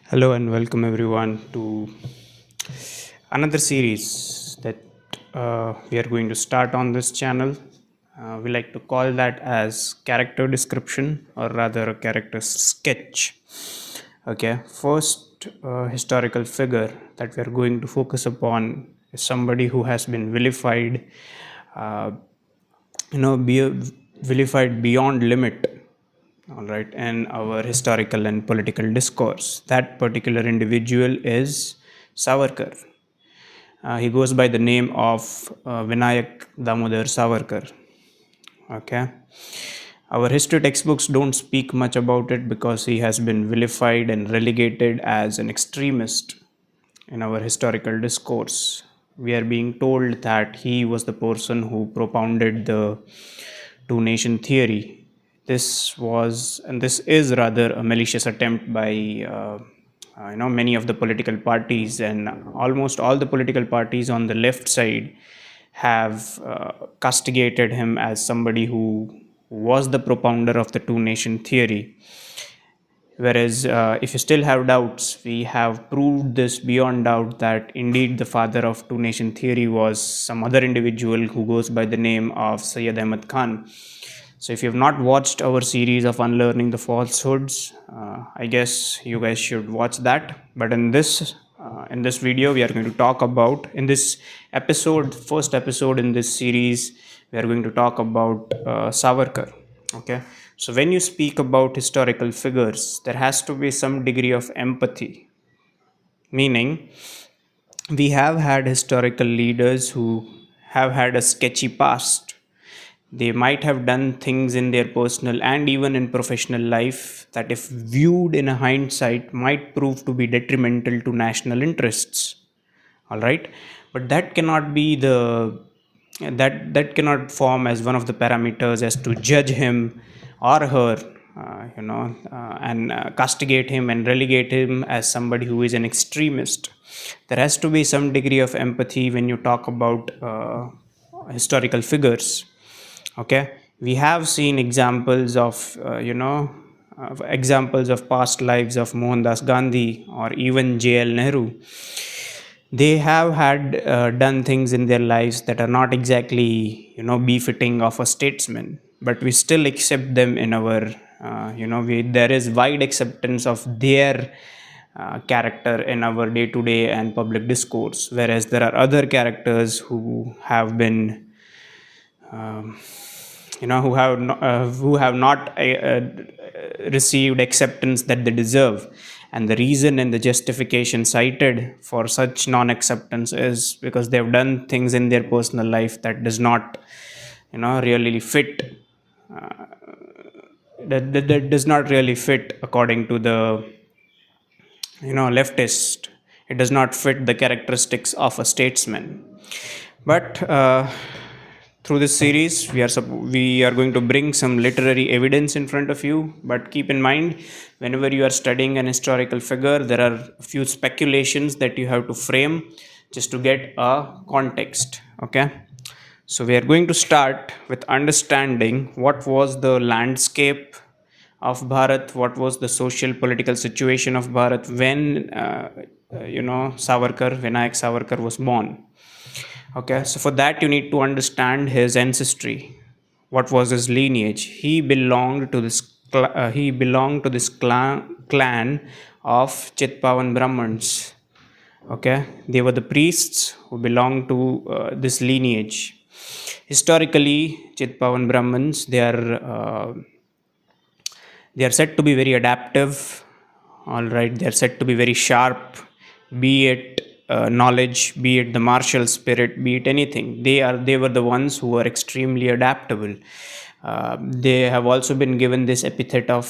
Hello and welcome everyone to another series that we are going to start on this channel. We like to call that as character description or rather a character sketch. Okay, first historical figure that we are going to focus upon is somebody who has been vilified, uh, vilified beyond limit, all right, in our historical and political discourse. That particular individual is Savarkar. He goes by the name of Vinayak Damodar Savarkar. Okay. Our history textbooks don't speak much about it because he has been vilified and relegated as an extremist in our historical discourse. We are being told that he was the person who propounded the two nation theory. This was, and this is rather a malicious attempt by many of the political parties, and almost all the political parties on the left side have castigated him as somebody who was the propounder of the two nation theory. Whereas, if you still have doubts, we have proved this beyond doubt that indeed the father of two nation theory was some other individual who goes by the name of Sayyid Ahmad Khan. So, if you have not watched our series of Unlearning the Falsehoods, I guess you guys should watch that. But in this video, we are going to talk about, in this episode, first episode in this series, we are going to talk about Savarkar. Okay, so when you speak about historical figures, there has to be some degree of empathy, meaning we have had historical leaders who have had a sketchy past. They might have done things in their personal and even in professional life that, if viewed in a hindsight, might prove to be detrimental to national interests. All right, but that cannot be the that cannot form as one of the parameters as to judge him or her, and castigate him and relegate him as somebody who is an extremist. There has to be some degree of empathy when you talk about historical figures. Okay, we have seen examples of examples of past lives of Mohandas Gandhi or even JL Nehru. They have had done things in their lives that are not exactly befitting of a statesman, but we still accept them in our there is wide acceptance of their character in our day-to-day and public discourse, whereas there are other characters who have been um, who have not received acceptance that they deserve. And the reason and the justification cited for such non-acceptance is because they have done things in their personal life that does not really fit, that does not really fit according to the leftist. It does not fit the characteristics of a statesman. But through this series, we are going to bring some literary evidence in front of you. But keep in mind, whenever you are studying an historical figure, there are a few speculations that you have to frame just to get a context. Okay, so we are going to start with understanding what was the landscape of Bharat, what was the social political situation of Bharat when Vinayak Savarkar was born. Okay, so for that you need to understand his ancestry. What was his lineage? He belonged to this clan of Chitpavan Brahmins. Okay, they were the priests who belonged to this lineage. Historically, Chitpavan Brahmins, they are said to be very adaptive. All right, they are said to be very sharp, be it knowledge, be it the martial spirit, be it anything. They were the ones who were extremely adaptable. They have also been given this epithet of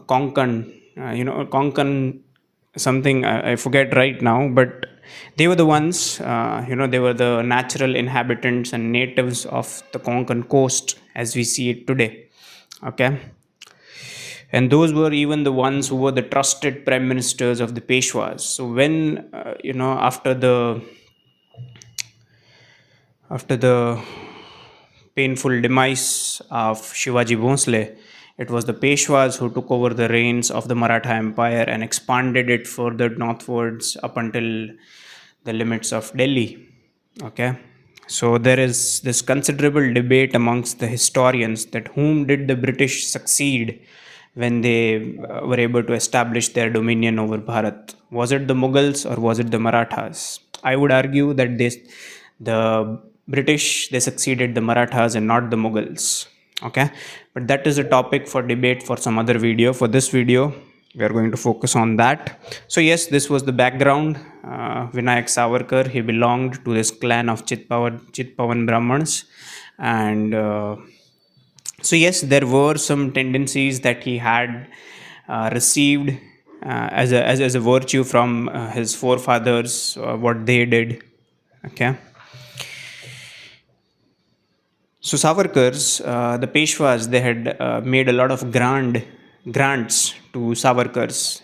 Konkan. Konkan something I forget right now, but they were the ones. They were the natural inhabitants and natives of the Konkan coast as we see it today. Okay, and those were even the ones who were the trusted prime ministers of the Peshwas. So when after the painful demise of Shivaji Bhonsle, It was the Peshwas who took over the reins of the Maratha Empire and expanded it further northwards up until the limits of Delhi. Okay, so there is this considerable debate amongst the historians that whom did the British succeed when they were able to establish their dominion over Bharat? Was it the Mughals or was it the Marathas? I would argue that the British, they succeeded the Marathas and not the Mughals. Okay, but that is a topic for debate for some other video. For this video, we are going to focus on that. So yes, this was the background. Vinayak Savarkar, he belonged to this clan of Chitpavan Brahmans, and so yes, there were some tendencies that he had received as a virtue from his forefathers, what they did. Okay, so Savarkars, the Peshwas, they had made a lot of grants to Savarkars,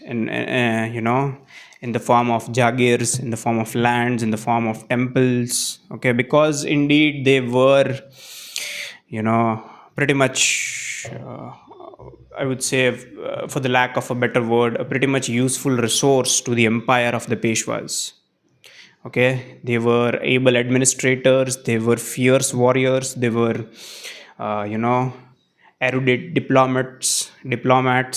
in the form of jagirs, in the form of lands, in the form of temples. Okay, because indeed they were, pretty much, I would say, for the lack of a better word, a pretty much useful resource to the empire of the Peshwas. Okay, they were able administrators, they were fierce warriors, they were, erudite diplomats,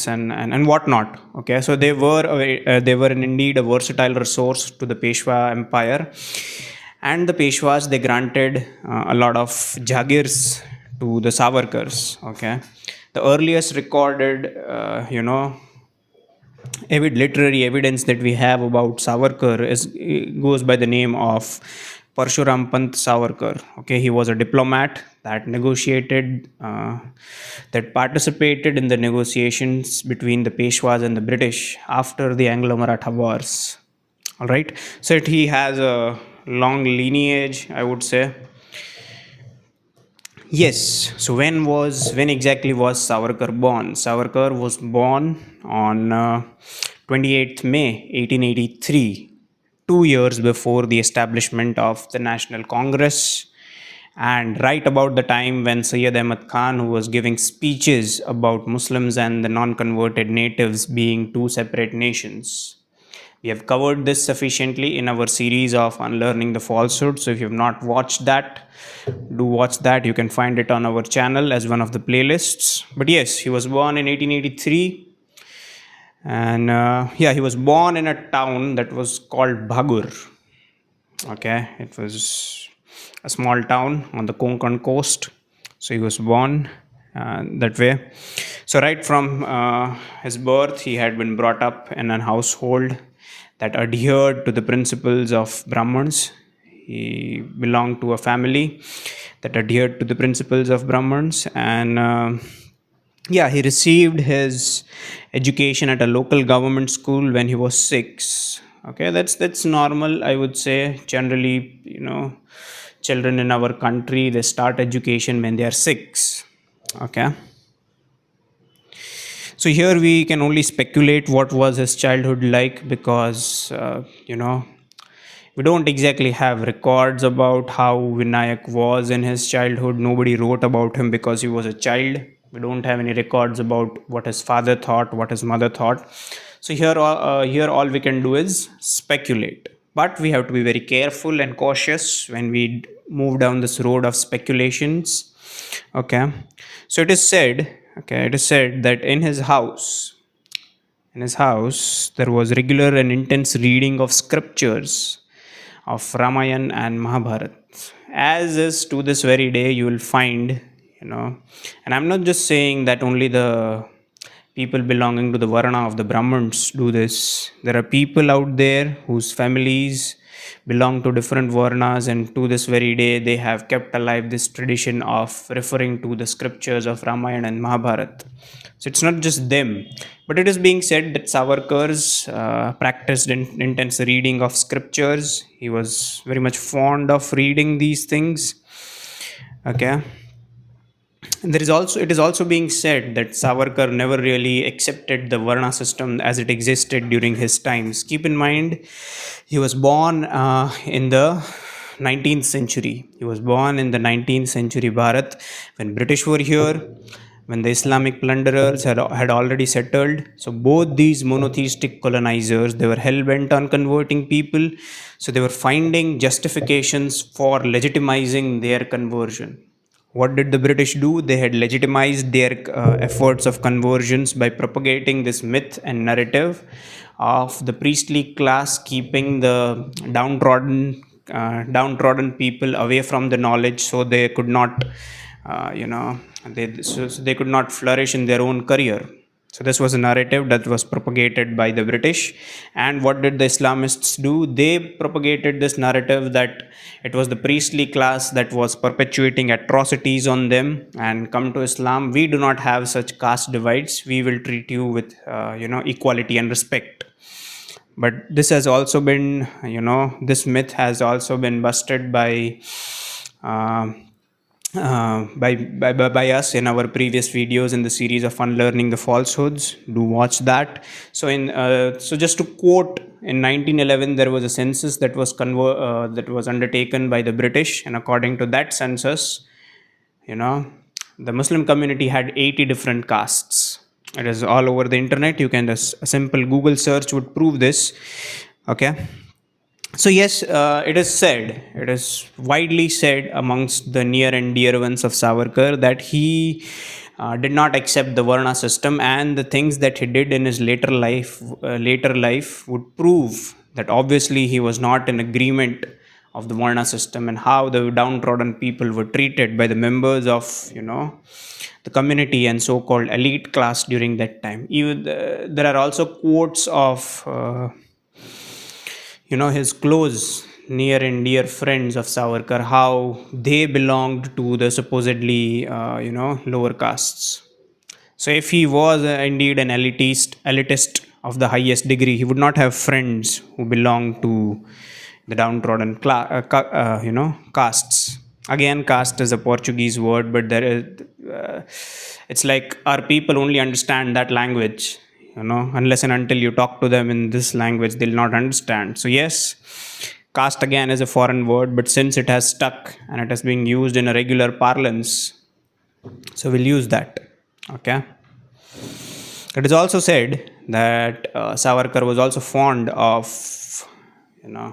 and whatnot. Okay, so they were indeed a versatile resource to the Peshwa empire, and the Peshwas, they granted a lot of jagirs to the Savarkars. Okay, the earliest recorded, literary evidence that we have about Savarkar goes by the name of Parshuram Pant Savarkar. Okay, he was a diplomat that participated in the negotiations between the Peshwas and the British after the Anglo-Maratha Wars. All right, so he has a long lineage, I would say. Yes. So when exactly was Savarkar born? Savarkar was born on 28th May 1883, 2 years before the establishment of the National Congress, and right about the time when Sayyid Ahmad Khan, who was giving speeches about Muslims and the non-converted natives being two separate nations. We have covered this sufficiently in our series of Unlearning the Falsehood. So if you have not watched that, do watch that. You can find it on our channel as one of the playlists. But yes, he was born in 1883. And he was born in a town that was called Bhagur. Okay, it was a small town on the Konkan coast. So he was born that way. So right from his birth, he had been brought up in a household that adhered to the principles of Brahmins. He belonged to a family that adhered to the principles of Brahmins, and he received his education at a local government school when he was 6. Okay, that's normal, I would say. Generally, children in our country, they start education when they are 6. Okay. So here we can only speculate what was his childhood like, because we don't exactly have records about how Vinayak was in his childhood. Nobody wrote about him because he was a child. We don't have any records about what his father thought, what his mother thought. So here all we can do is speculate. But we have to be very careful and cautious when we move down this road of speculations. Okay. So it is said that in his house, there was regular and intense reading of scriptures of Ramayana and Mahabharata. As is to this very day, you will find, and I'm not just saying that only the people belonging to the Varna of the Brahmins do this. There are people out there whose families belong to different Varnas, and to this very day, they have kept alive this tradition of referring to the scriptures of Ramayana and Mahabharata. So it's not just them, but it is being said that Savarkar's practiced intense reading of scriptures. He was very much fond of reading these things. Okay. And it is also being said that Savarkar never really accepted the Varna system as it existed during his times. Keep in mind, he was born in the 19th century. He was born in the 19th century Bharat when British were here. when the Islamic plunderers had already settled. So both these monotheistic colonizers, they were hell bent on converting people. So they were finding justifications for legitimizing their conversion. What did the British do? They had legitimized their efforts of conversions by propagating this myth and narrative of the priestly class keeping the downtrodden people away from the knowledge, so they could not, so they could not flourish in their own career. So this was a narrative that was propagated by the British. And what did the Islamists do? They propagated this narrative that it was the priestly class that was perpetuating atrocities on them. And come to Islam, we do not have such caste divides. We will treat you with, equality and respect. But this has also been, this myth has also been busted uh, by us in our previous videos in the series of unlearning the falsehoods. Do watch that. So just to quote, in 1911 there was a census that was undertaken by the British, and according to that census, you know the Muslim community had 80 different castes. It is all over the internet. You can just, a simple Google search would prove this. Okay. So yes, it is widely said amongst the near and dear ones of Savarkar that he did not accept the Varna system, and the things that he did in his later life would prove that obviously he was not in agreement of the Varna system and how the downtrodden people were treated by the members of, the community and so-called elite class during that time. Even there are also quotes of his close near and dear friends of Savarkar, how they belonged to the supposedly lower castes. So if he was indeed an elitist of the highest degree, he would not have friends who belonged to the downtrodden castes. Again, caste is a Portuguese word, but there is, it's like our people only understand that language. Unless and until you talk to them in this language, they'll not understand. So yes, caste again is a foreign word, but since it has stuck and it is being used in a regular parlance, so we'll use that. Okay. It is also said that Savarkar was also fond of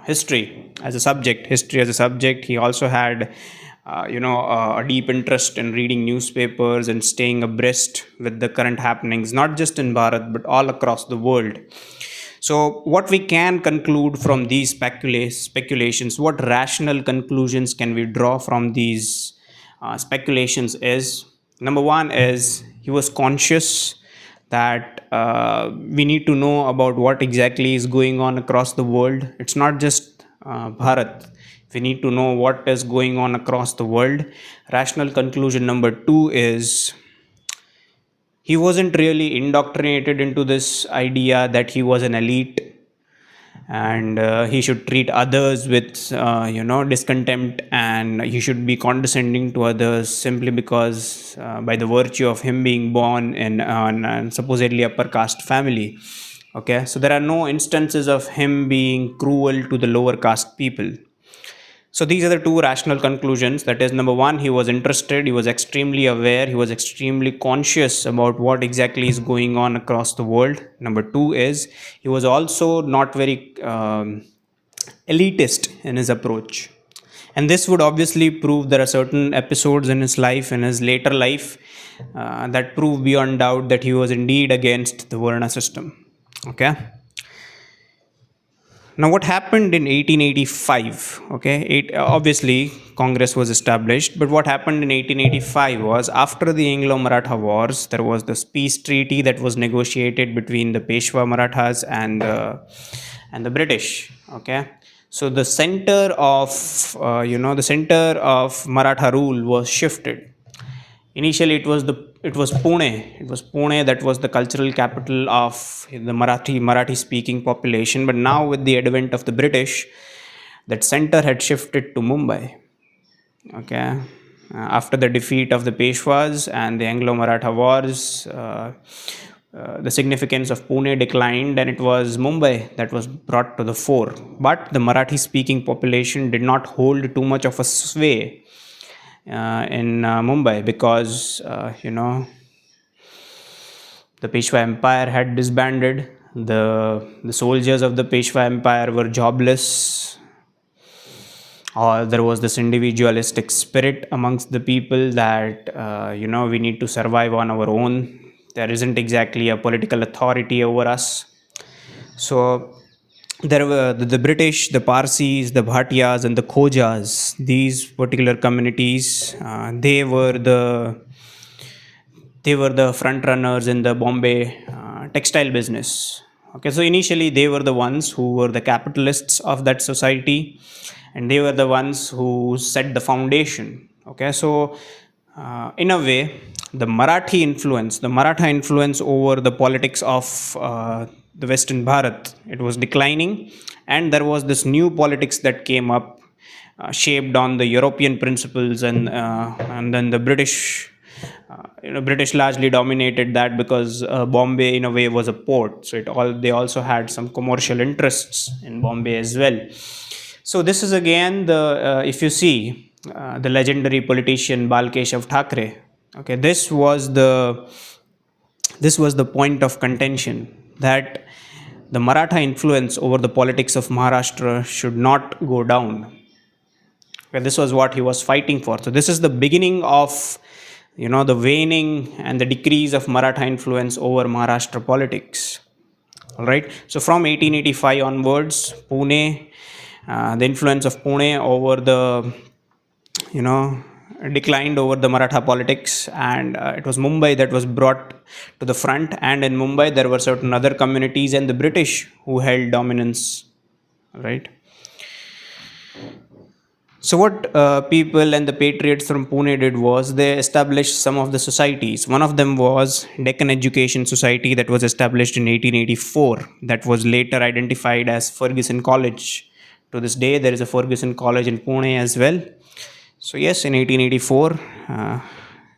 history as a subject. He also had a deep interest in reading newspapers and staying abreast with the current happenings, not just in Bharat but all across the world. So what we can conclude from these speculations, what rational conclusions can we draw from these speculations is, number one is he was conscious that we need to know about what exactly is going on across the world. It's not just Bharat. We need to know what is going on across the world. Rational conclusion number two is he wasn't really indoctrinated into this idea that he was an elite and he should treat others with discontempt, and he should be condescending to others simply because by the virtue of him being born in a supposedly upper caste family. Okay, so there are no instances of him being cruel to the lower caste people. So these are the two rational conclusions. That is, number one, he was interested, he was extremely aware, he was extremely conscious about what exactly is going on across the world. Number two is he was also not very elitist in his approach. And this would obviously prove there are certain episodes in his life, in his later life, that prove beyond doubt that he was indeed against the Varna system. Okay. Now, what happened in 1885? Okay, obviously Congress was established, but what happened in 1885 was, after the Anglo-Maratha Wars, there was this peace treaty that was negotiated between the Peshwa Marathas and the British. Okay, so the center of Maratha rule was shifted. Initially, it was Pune. It was Pune that was the cultural capital of the Marathi speaking population. But now, with the advent of the British, that center had shifted to Mumbai. Okay, after the defeat of the Peshwas and the Anglo-Maratha Wars, the significance of Pune declined, and it was Mumbai that was brought to the fore. But the Marathi speaking population did not hold too much of a sway in Mumbai, because The Peshwa Empire had disbanded. The soldiers of the Peshwa Empire were jobless. Or there was this individualistic spirit amongst the people that we need to survive on our own. There isn't exactly a political authority over us. So there were the British, the Parsis, the Bhatiyas, and the Khojas. These particular communities, they were the front runners in the Bombay textile business. Okay, so initially they were the ones who were the capitalists of that society, and they were the ones who set the foundation. Okay, so in a way, the Maratha influence over the politics of the Western Bharat, it was declining, and there was this new politics that came up, shaped on the European principles, and then the British. British largely dominated that because Bombay, in a way, was a port. So they also had some commercial interests in Bombay as well. So this is again if you see the legendary politician Balkeshav Thackeray. Okay, this was the point of contention, that the Maratha influence over the politics of Maharashtra should not go down. Okay, this was what he was fighting for. So this is the beginning of the waning and the decrease of Maratha influence over Maharashtra politics. All right. So from 1885 onwards, Pune, the influence of Pune over the declined over the Maratha politics, and it was Mumbai that was brought to the front. And in Mumbai, there were certain other communities and the British who held dominance. Right. So what people and the patriots from Pune did was they established some of the societies. One of them was Deccan Education Society, that was established in 1884. That was later identified as Ferguson College. To this day, there is a Ferguson College in Pune as well. So yes, in 1884,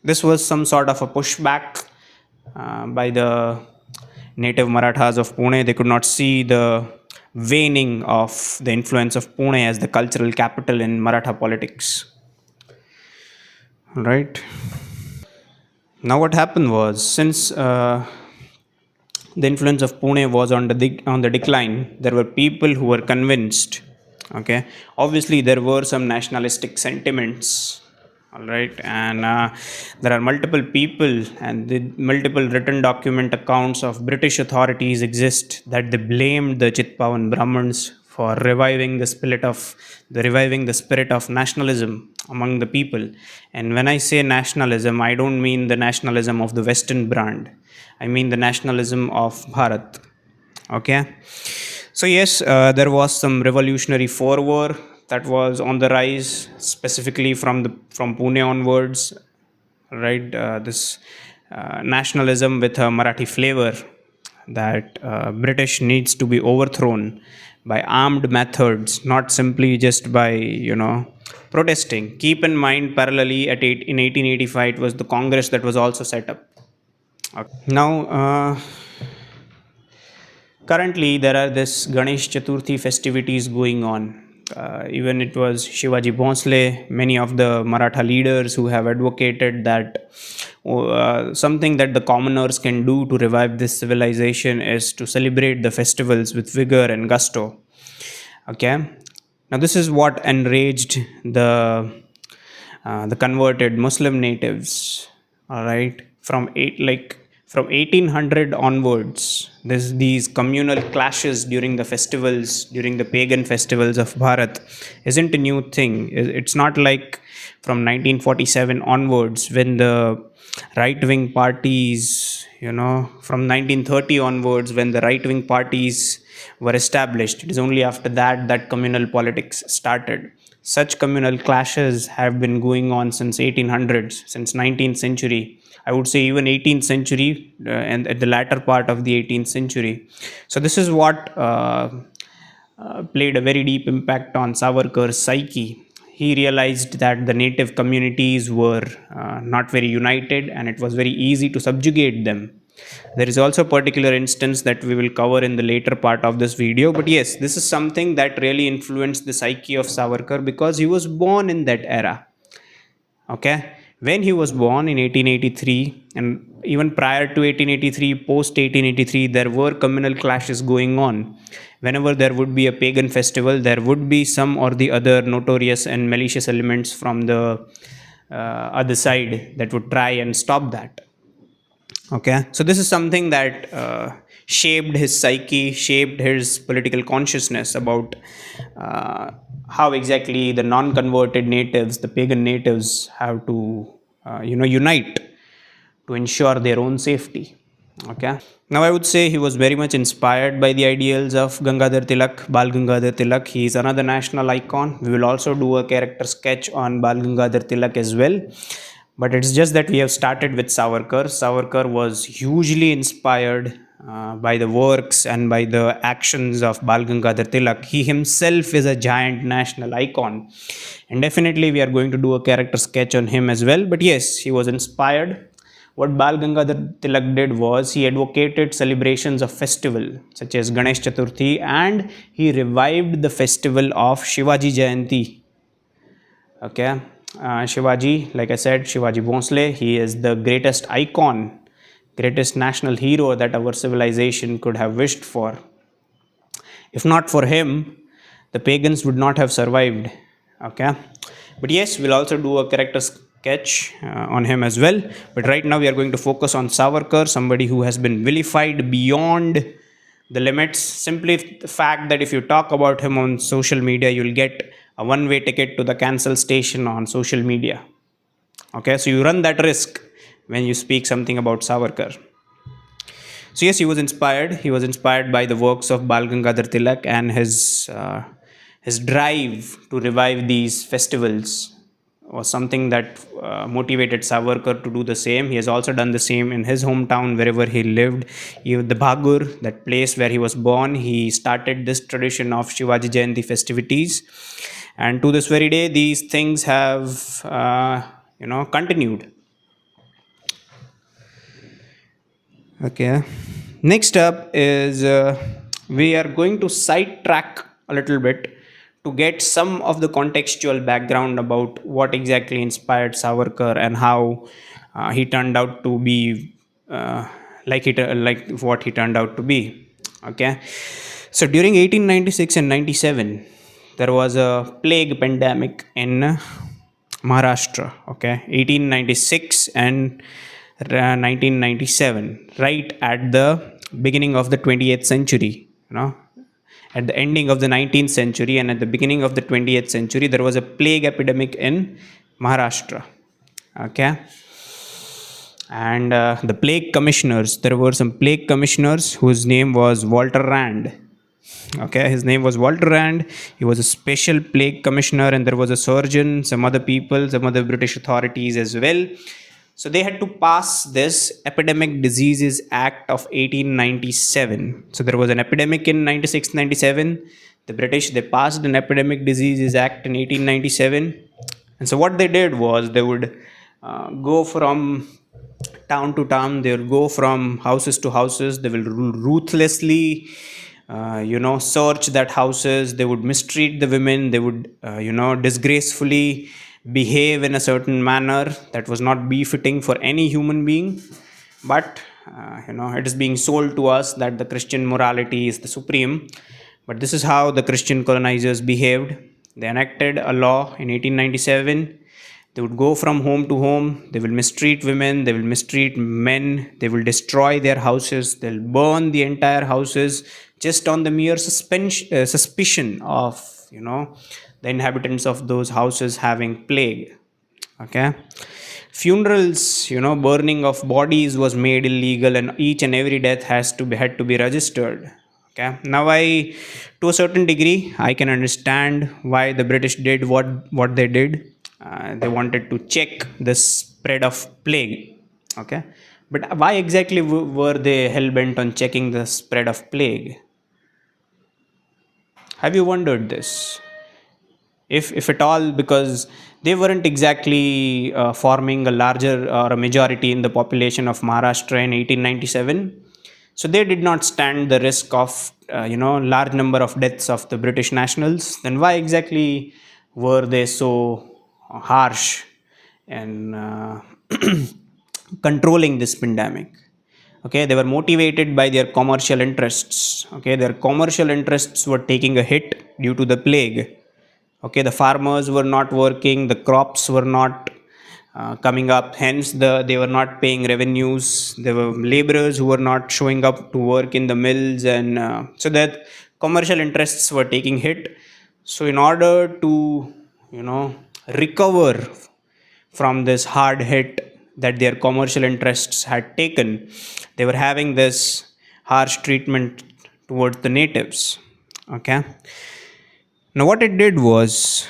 this was some sort of a pushback by the native Marathas of Pune. They could not see the waning of the influence of Pune as the cultural capital in Maratha politics. Right. Now what happened was, since the influence of Pune was on the decline, there were people who were convinced. Okay, obviously there were some nationalistic sentiments. All right, and there are multiple people and the multiple written document accounts of British authorities exist that they blamed the Chitpavan Brahmins for reviving the spirit of nationalism among the people. And when I say nationalism, I don't mean the nationalism of the Western brand. I mean the nationalism of Bharat. Okay. So yes, there was some revolutionary fervor that was on the rise, specifically from Pune onwards. Right, this nationalism with a Marathi flavor, that British needs to be overthrown by armed methods, not simply just by protesting. Keep in mind, parallelly in 1885, it was the Congress that was also set up. Okay. Now. Currently, there are this Ganesh Chaturthi festivities going on. Even it was Shivaji Bhonsle, many of the Maratha leaders who have advocated that something that the commoners can do to revive this civilization is to celebrate the festivals with vigor and gusto. Okay. Now this is what enraged the converted Muslim natives. All right, from 1800 onwards, there's these communal clashes during the festivals, during the pagan festivals of Bharat, isn't a new thing. It's not like from 1947 onwards, when the right-wing parties, from 1930 onwards, when the right-wing parties were established. It is only after that communal politics started. Such communal clashes have been going on since 1800s, since 19th century. I would say even 18th century and at the latter part of the 18th century. So this is what played a very deep impact on Savarkar's psyche. He realized that the native communities were not very united, and it was very easy to subjugate them. There is also a particular instance that we will cover in the later part of this video. But yes, this is something that really influenced the psyche of Savarkar because he was born in that era. Okay. When he was born in 1883, and even prior to 1883, post 1883, there were communal clashes going on. Whenever there would be a pagan festival, there would be some or the other notorious and malicious elements from the other side that would try and stop that. Okay, so this is something that shaped his psyche, shaped his political consciousness about uh, how exactly the non-converted natives, the pagan natives, have to unite to ensure their own safety. Okay, now I would say he was very much inspired by the ideals of Gangadhar Tilak, Bal Gangadhar Tilak. He is another national icon. We will also do a character sketch on Bal Gangadhar Tilak as well, but it's just that we have started with Savarkar. Savarkar was hugely inspired by the works and by the actions of Bal Gangadhar Tilak. He himself is a giant national icon, and definitely we are going to do a character sketch on him as well. But yes, he was inspired. What Bal Gangadhar Tilak did was he advocated celebrations of festival such as Ganesh Chaturthi, and he revived the festival of Shivaji Jayanti. Okay, Shivaji, like I said, Shivaji Bhonsle, he is the greatest icon, greatest national hero that our civilization could have wished for. If not for him, the pagans would not have survived. Okay, but yes, we'll also do a character sketch on him as well. But right now, we are going to focus on Savarkar, somebody who has been vilified beyond the limits. Simply the fact that if you talk about him on social media, you'll get a one-way ticket to the cancel station on social media. Okay, so you run that risk when you speak something about Savarkar. So yes, he was inspired. He was inspired by the works of Bal Gangadhar Tilak and his drive to revive these festivals was something that motivated Savarkar to do the same. He has also done the same in his hometown wherever he lived. The Bhagur, that place where he was born, he started this tradition of Shivaji Jayanti festivities, and to this very day, these things have continued. Okay. Next up is we are going to sidetrack a little bit to get some of the contextual background about what exactly inspired Savarkar and how he turned out to be like what he turned out to be. Okay. So during 1896 and 97, there was a plague pandemic in Maharashtra. Okay, 1896 and 1997, right at the beginning of the 20th century. At the ending of the 19th century and at the beginning of the 20th century, there was a plague epidemic in Maharashtra. Okay, and the plague commissioners, there were some plague commissioners whose name was Walter Rand. Okay, his name was Walter Rand. He was a special plague commissioner, and there was a surgeon, some other people, some other British authorities as well. So they had to pass this Epidemic Diseases Act of 1897. So there was an epidemic in 96-97. The British, they passed an Epidemic Diseases Act in 1897. And so what they did was they would go from town to town. They would go from houses to houses. They will ruthlessly search that houses. They would mistreat the women. They would disgracefully behave in a certain manner that was not befitting for any human being. But it is being sold to us that the Christian morality is the supreme. But this is how the Christian colonizers behaved. They enacted a law in 1897. They would go from home to home. They will mistreat women. They will mistreat men. They will destroy their houses. They'll burn the entire houses just on the mere suspicion of the inhabitants of those houses having plague. Okay, funerals, burning of bodies was made illegal, and each and every death had to be registered. Okay, now to a certain degree, I can understand why the British did what they did. They wanted to check the spread of plague. Okay, but why exactly were they hell bent on checking the spread of plague? Have you wondered this? If at all, because they weren't exactly forming a larger or a majority in the population of Maharashtra in 1897. So they did not stand the risk of large number of deaths of the British nationals. Then why exactly were they so harsh in controlling this pandemic. Okay, they were motivated by their commercial interests. Okay, their commercial interests were taking a hit due to the plague. Okay, the farmers were not working, the crops were not coming up, hence they were not paying revenues. There were laborers who were not showing up to work in the mills, and so that commercial interests were taking hit. So in order to, you know, recover from this hard hit that their commercial interests had taken, they were having this harsh treatment towards the natives. Okay. Now, what it did was,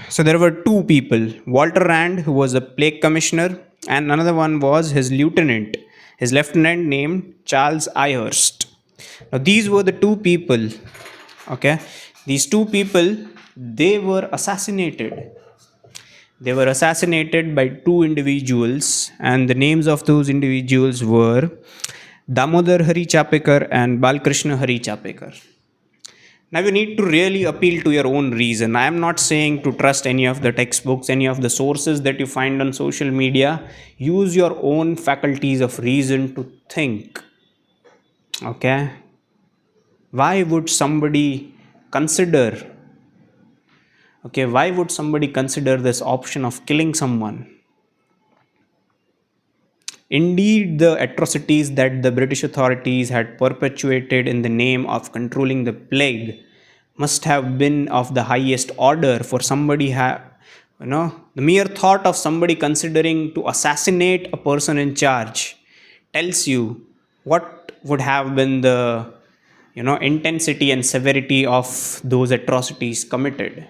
so there were two people, Walter Rand, who was a plague commissioner, and another one was his lieutenant named Charles Ihurst. Now, these were the two people. Okay. These two people, they were assassinated. They were assassinated by two individuals, and the names of those individuals were Damodar Hari Chapekar and Balkrishna Hari Chapekar. Now, you need to really appeal to your own reason. I am not saying to trust any of the textbooks, any of the sources that you find on social media. Use your own faculties of reason to think. Okay? Why would somebody consider why would somebody consider this option of killing someone? Indeed, the atrocities that the British authorities had perpetuated in the name of controlling the plague must have been of the highest order. For somebody the mere thought of somebody considering to assassinate a person in charge tells you what would have been the intensity and severity of those atrocities committed.